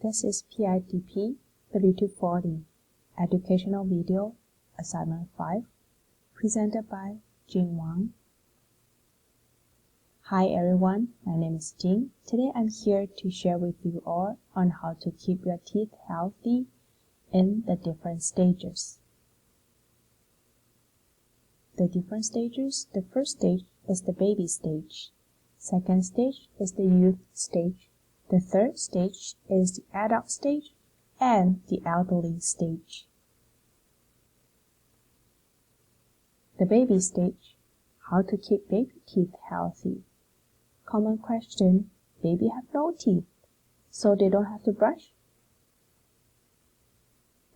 This is PIPD3240 Educational Video Assignment 5, presented by Jing Wang. Hi everyone, my name is Jing. Today I'm here to share with you all on how to keep your teeth healthy in the different stages. The different stages, the first stage is the baby stage. Second stage is the youth stage. The third stage is the adult stage and the elderly stage. The baby stage, how to keep baby teeth healthy. Common question, baby have no teeth, so they don't have to brush?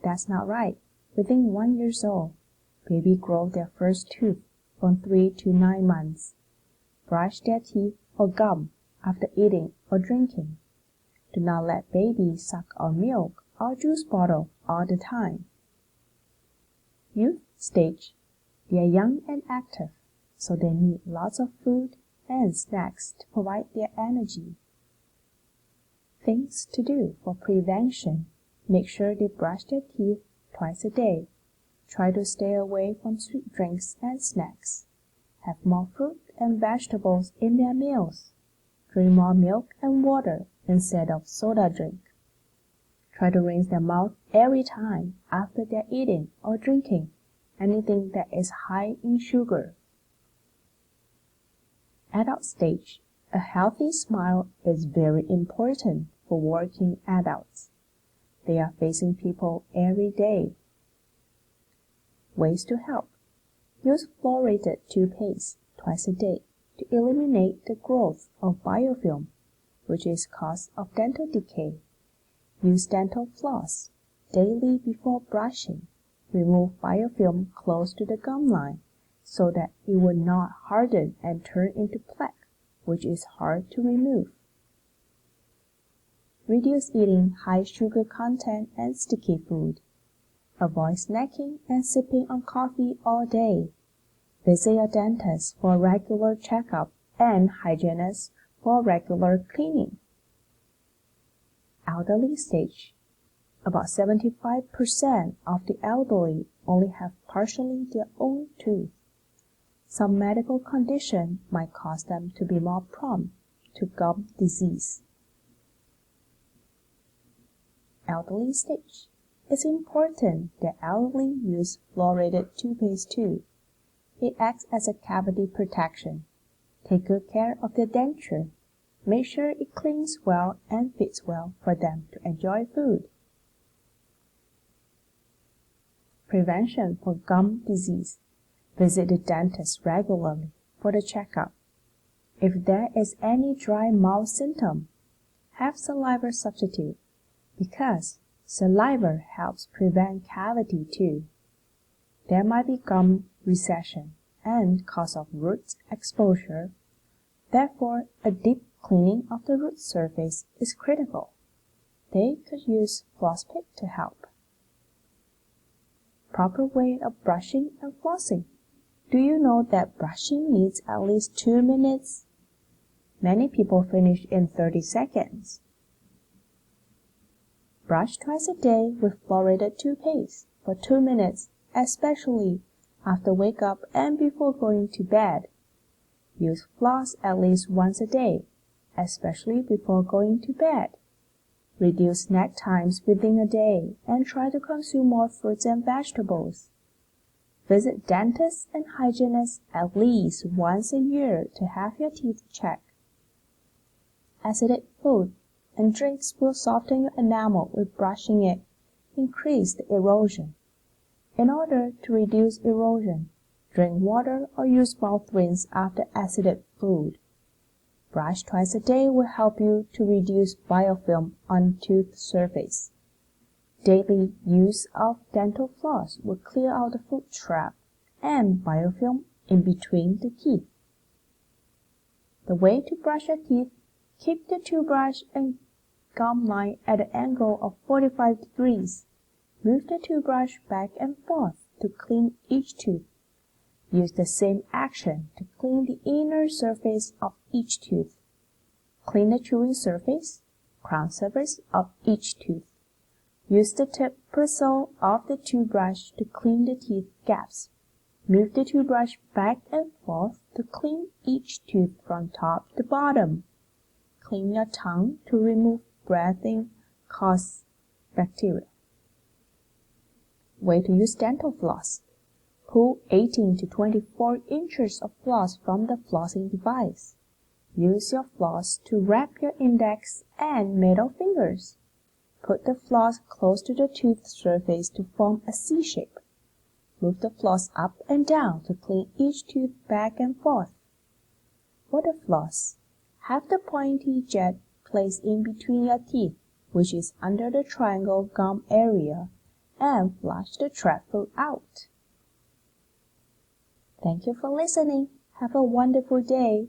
That's not right. Within 1 year old, baby grow their first tooth from 3 to 9 months. Brush their teeth or gum after eating or drinking. Do not let baby suck on milk or juice bottle all the time. Youth stage, they are young and active, so they need lots of food and snacks to provide their energy. Things to do for prevention. Make sure they brush their teeth twice a day. Try to stay away from sweet drinks and snacks. Have more fruit and vegetables in their meals. Drink more milk and water instead of soda drink. Try to rinse their mouth every time after they're eating or drinking anything that is high in sugar. Adult stage. A healthy smile is very important for working adults. They are facing people every day. Ways to help. Use fluoridated toothpaste twice a day to eliminate the growth of biofilm, which is cause of dental decay. Use dental floss daily before brushing. Remove biofilm close to the gum line so that it will not harden and turn into plaque, which is hard to remove. Reduce eating high sugar content and sticky food. Avoid snacking and sipping on coffee all day. Visit your dentist for regular checkup and hygienist for regular cleaning. Elderly stage. About 75% of the elderly only have partially their own tooth. Some medical condition might cause them to be more prone to gum disease. Elderly stage. It's important that elderly use fluoridated toothpaste too. It acts as a cavity protection. Take good care of their denture. Make sure it cleans well and fits well for them to enjoy food. Prevention for gum disease. Visit the dentist regularly for the checkup. If there is any dry mouth symptom, have saliva substitute because saliva helps prevent cavity too. There might be gum recession and cause of root exposure. Therefore, a deep cleaning of the root surface is critical. They could use floss pick to help. Proper way of brushing and flossing. Do you know that brushing needs at least 2 minutes? Many people finish in 30 seconds. Brush twice a day with fluoridated toothpaste for 2 minutes, especially after wake up and before going to bed. Use floss at least once a day, especially before going to bed. Reduce snack times within a day and try to consume more fruits and vegetables. Visit dentists and hygienists at least once a year to have your teeth checked. Acidic food and drinks will soften your enamel with brushing it, increase the erosion. In order to reduce erosion, drink water or use mouth rinse after acidic food. Brush twice a day will help you to reduce biofilm on tooth surface. Daily use of dental floss will clear out the food trap and biofilm in between the teeth. The way to brush your teeth, keep the toothbrush and gum line at an angle of 45 degrees. Move the toothbrush back and forth to clean each tooth. Use the same action to clean the inner surface of each tooth. Clean the chewing surface, crown surface of each tooth. Use the tip bristle of the toothbrush to clean the teeth gaps. Move the toothbrush back and forth to clean each tooth from top to bottom. Clean your tongue to remove breathing cause bacteria. Way to use dental floss. Pull 18 to 24 inches of floss from the flossing device. Use your floss to wrap your index and middle fingers. Put the floss close to the tooth surface to form a C shape. Move the floss up and down to clean each tooth back and forth. For the floss, have the pointy jet placed in between your teeth, which is under the triangle gum area, and flush the trap foot out. Thank you for listening. Have a wonderful day.